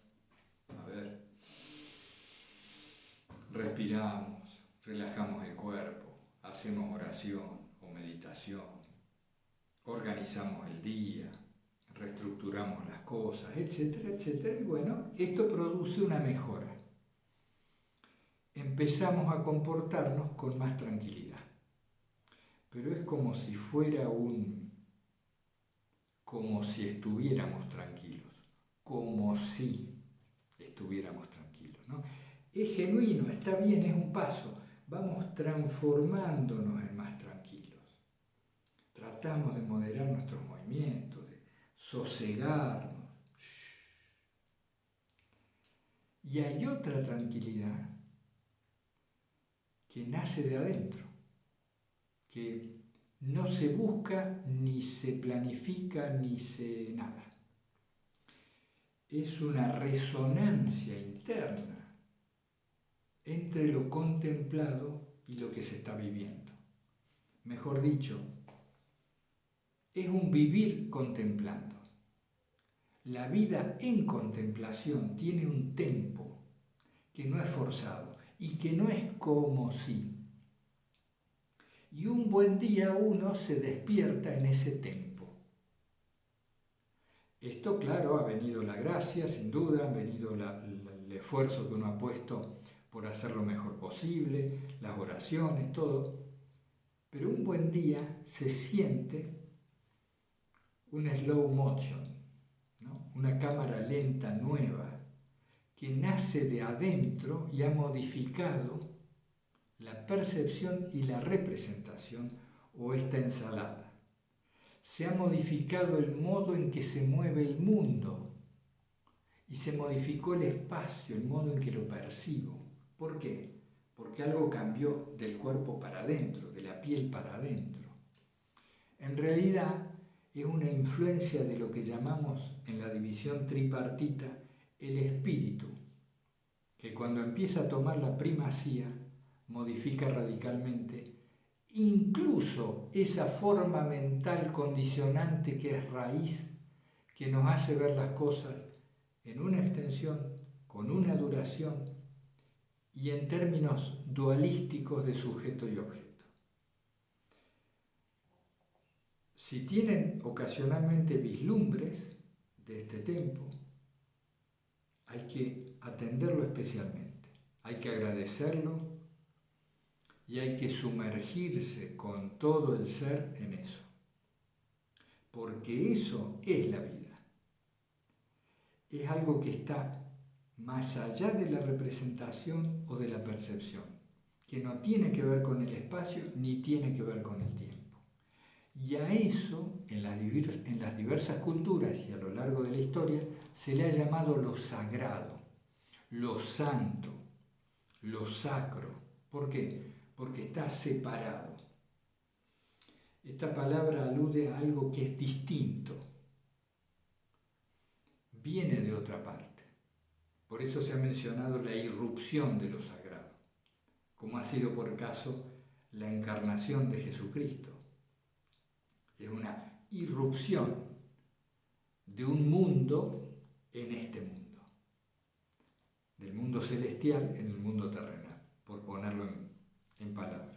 respiramos, relajamos el cuerpo, hacemos oración o meditación, organizamos el día, reestructuramos las cosas, etcétera, etcétera, y bueno, esto produce una mejora. Empezamos a comportarnos con más tranquilidad. Pero es como si fuera como si estuviéramos tranquilos, como si estuviéramos tranquilos, ¿no? Es genuino, está bien, es un paso. Vamos transformándonos en más tranquilos. Tratamos de moderar nuestros movimientos, de sosegarnos. Y hay otra tranquilidad que nace de adentro, que no se busca, ni se planifica, ni se nada. Es una resonancia interna entre lo contemplado y lo que se está viviendo. Mejor dicho, es un vivir contemplando. La vida en contemplación tiene un tempo que no es forzado y que no es como si. Y un buen día uno se despierta en ese tempo. Esto, claro, ha venido la gracia, sin duda, ha venido el esfuerzo que uno ha puesto por hacer lo mejor posible, las oraciones, todo. Pero un buen día se siente un slow motion, ¿no? Una cámara lenta nueva que nace de adentro y ha modificado la percepción y la representación o esta ensalada. Se ha modificado el modo en que se mueve el mundo y se modificó el espacio, el modo en que lo percibo. ¿Por qué? Porque algo cambió del cuerpo para adentro, de la piel para adentro. En realidad es una influencia de lo que llamamos en la división tripartita el espíritu, que cuando empieza a tomar la primacía modifica radicalmente incluso esa forma mental condicionante que es raíz, que nos hace ver las cosas en una extensión, con una duración y en términos dualísticos de sujeto y objeto. Si tienen ocasionalmente vislumbres de este tiempo, hay que atenderlo especialmente, hay que agradecerlo y hay que sumergirse con todo el ser en eso, porque eso es la vida. Es algo que está más allá de la representación o de la percepción, que no tiene que ver con el espacio ni tiene que ver con el tiempo. Y a eso, en las diversas culturas y a lo largo de la historia, se le ha llamado lo sagrado, lo santo, lo sacro. ¿Por qué? Porque está separado. Esta palabra alude a algo que es distinto, viene de otra parte. Por eso se ha mencionado la irrupción de lo sagrado, como ha sido por caso la encarnación de Jesucristo. Es una irrupción de un mundo en este mundo, del mundo celestial en el mundo terrenal, por ponerlo en palabras.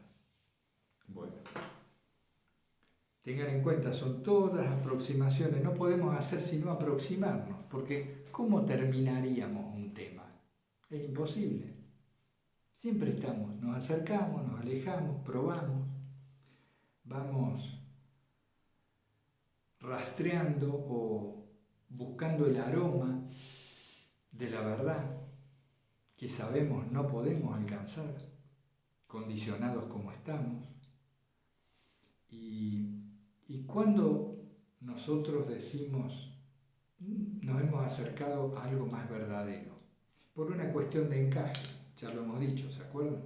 Bueno, tengan en cuenta, son todas aproximaciones, no podemos hacer sino aproximarnos, porque ¿cómo terminaríamos un tema? Es imposible. Siempre nos acercamos, nos alejamos, probamos, vamos rastreando o buscando el aroma de la verdad que sabemos no podemos alcanzar, condicionados como estamos. Y cuando nosotros decimos, nos hemos acercado a algo más verdadero, por una cuestión de encaje, ya lo hemos dicho, ¿se acuerdan?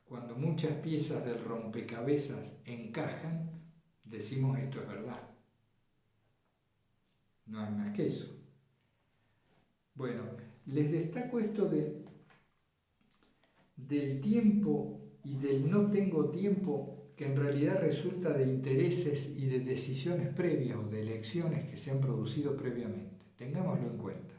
Cuando muchas piezas del rompecabezas encajan, decimos esto es verdad. No hay más que eso. Bueno, les destaco esto del tiempo y del no tengo tiempo, que en realidad resulta de intereses y de decisiones previas o de elecciones que se han producido previamente. Tengámoslo en cuenta.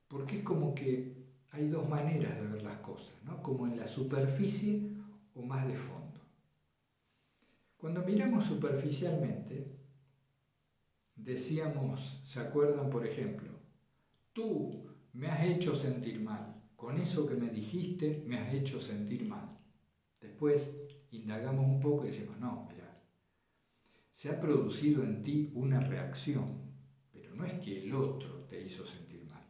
Porque es como que hay dos maneras de ver las cosas, ¿no? Como en la superficie o más de fondo. Cuando miramos superficialmente, decíamos, ¿se acuerdan, por ejemplo? Tú me has hecho sentir mal. Con eso que me dijiste, me has hecho sentir mal. Después indagamos un poco y decimos, no, mira, se ha producido en ti una reacción, pero no es que el otro te hizo sentir mal.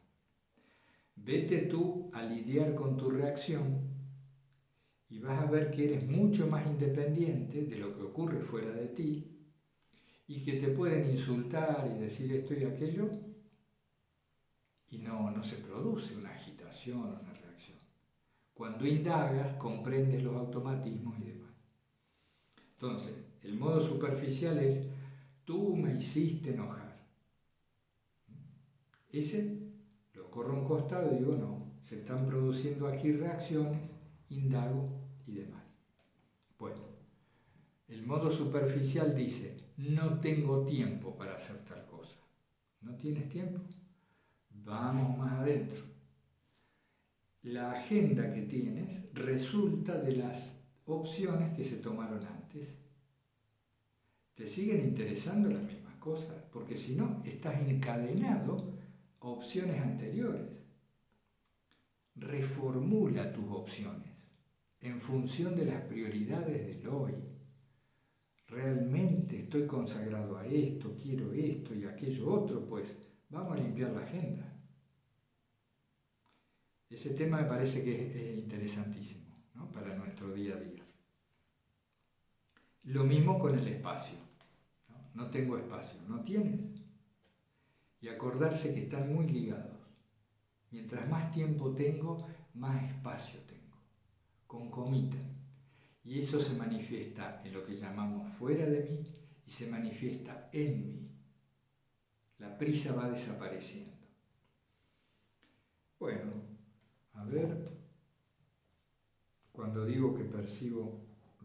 Vete tú a lidiar con tu reacción y vas a ver que eres mucho más independiente de lo que ocurre fuera de ti y que te pueden insultar y decir esto y aquello y no se produce una agitación o una reacción. Cuando indagas, comprendes los automatismos y demás. Entonces, el modo superficial es, tú me hiciste enojar. Ese lo corro a un costado y digo, no, se están produciendo aquí reacciones, indago y demás. Bueno, el modo superficial dice, no tengo tiempo para hacer tal cosa. ¿No tienes tiempo? Vamos más adentro. La agenda que tienes resulta de las opciones que se tomaron antes. ¿Te siguen interesando las mismas cosas? Porque si no, estás encadenado a opciones anteriores. Reformula tus opciones en función de las prioridades del hoy. Realmente estoy consagrado a esto, quiero esto y aquello otro, pues vamos a limpiar la agenda. Ese tema me parece que es interesantísimo, ¿no? Para nuestro día a día. Lo mismo con el espacio. No tengo espacio, ¿no tienes? Y acordarse que están muy ligados. Mientras más tiempo tengo, más espacio tengo. Concomitan. Y eso se manifiesta en lo que llamamos fuera de mí y se manifiesta en mí. La prisa va desapareciendo. Bueno, a ver, cuando digo que percibo,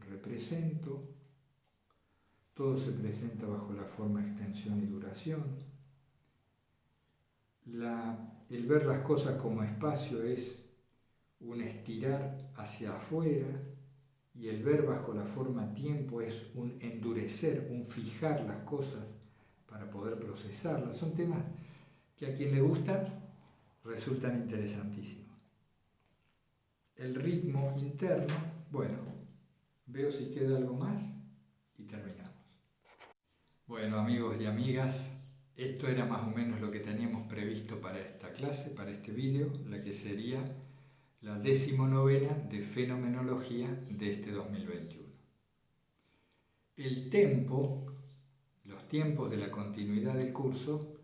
represento, todo se presenta bajo la forma extensión y duración. El ver las cosas como espacio es un estirar hacia afuera y el ver bajo la forma tiempo es un endurecer, un fijar las cosas para poder procesarlas. Son temas que a quien le gusta resultan interesantísimos. El ritmo interno, bueno, veo si queda algo más y terminamos. Bueno, amigos y amigas, esto era más o menos lo que teníamos previsto para esta clase, para este vídeo, la que sería la 19ª de Fenomenología de este 2021. El tempo, los tiempos de la continuidad del curso,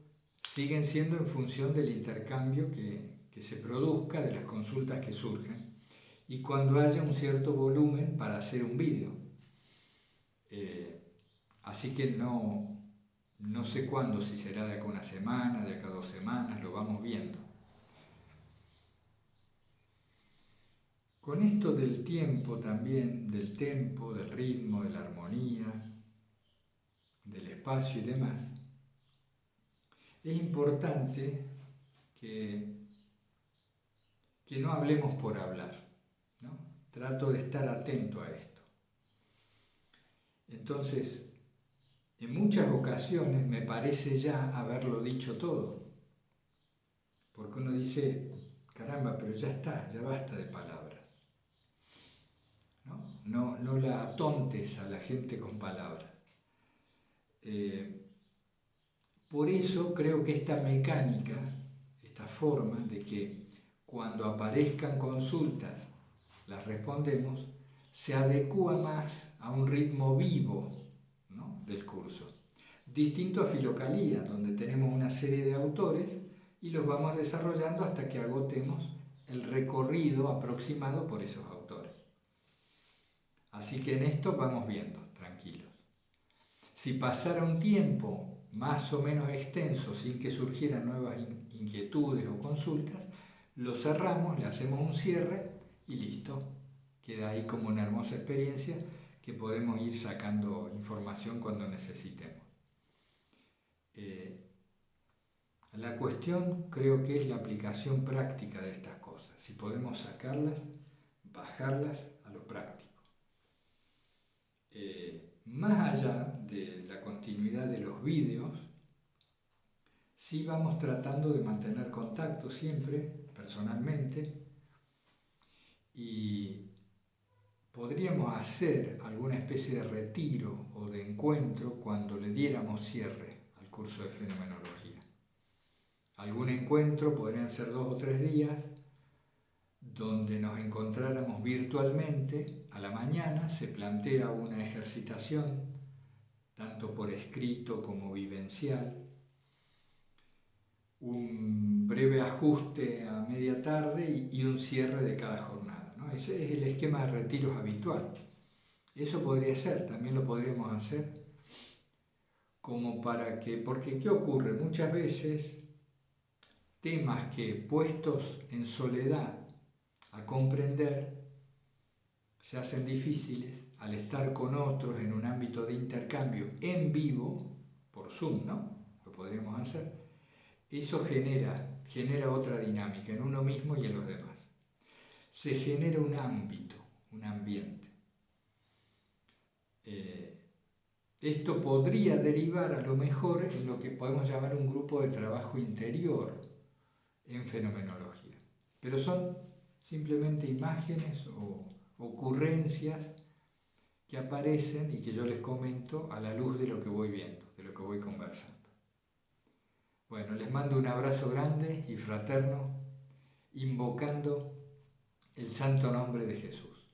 siguen siendo en función del intercambio que se produzca, de las consultas que surjan, y cuando haya un cierto volumen para hacer un vídeo. Así que no sé cuándo, si será de acá una semana, de acá 2 semanas, lo vamos viendo. Con esto del tiempo también, del tempo, del ritmo, de la armonía, del espacio y demás, es importante que no hablemos por hablar, ¿no? Trato de estar atento a esto. Entonces, en muchas ocasiones me parece ya haberlo dicho todo, porque uno dice, caramba, pero ya está, ya basta de palabras. No la atontes a la gente con palabras. Por eso creo que esta mecánica, esta forma de que cuando aparezcan consultas las respondemos, se adecúa más a un ritmo vivo, ¿no?, del curso. Distinto a Filocalía, donde tenemos una serie de autores y los vamos desarrollando hasta que agotemos el recorrido aproximado por esos autores. Así que en esto vamos viendo, tranquilos. Si pasara un tiempo más o menos extenso sin que surgieran nuevas inquietudes o consultas, lo cerramos, le hacemos un cierre y listo. Queda ahí como una hermosa experiencia que podemos ir sacando información cuando necesitemos. La cuestión creo que es la aplicación práctica de estas cosas, si podemos sacarlas, bajarlas a lo práctico. Más allá de la continuidad de los vídeos, sí vamos tratando de mantener contacto siempre, personalmente, y podríamos hacer alguna especie de retiro o de encuentro cuando le diéramos cierre al curso de Fenomenología. Algún encuentro, podrían ser 2 o 3 días, donde nos encontráramos virtualmente. A la mañana se plantea una ejercitación, tanto por escrito como vivencial, un breve ajuste a media tarde y un cierre de cada jornada, ¿no? Ese es el esquema de retiros habitual. Eso podría ser, también lo podríamos hacer, como para que, porque ¿qué ocurre? Muchas veces temas que puestos en soledad a comprender se hacen difíciles al estar con otros en un ámbito de intercambio en vivo, por Zoom, ¿no? Lo podríamos hacer. Eso genera otra dinámica en uno mismo y en los demás. Se genera un ámbito, un ambiente. Esto podría derivar a lo mejor en lo que podemos llamar un grupo de trabajo interior en fenomenología. Pero son simplemente imágenes o ocurrencias que aparecen y que yo les comento a la luz de lo que voy viendo, de lo que voy conversando. Bueno, les mando un abrazo grande y fraterno, invocando el santo nombre de Jesús.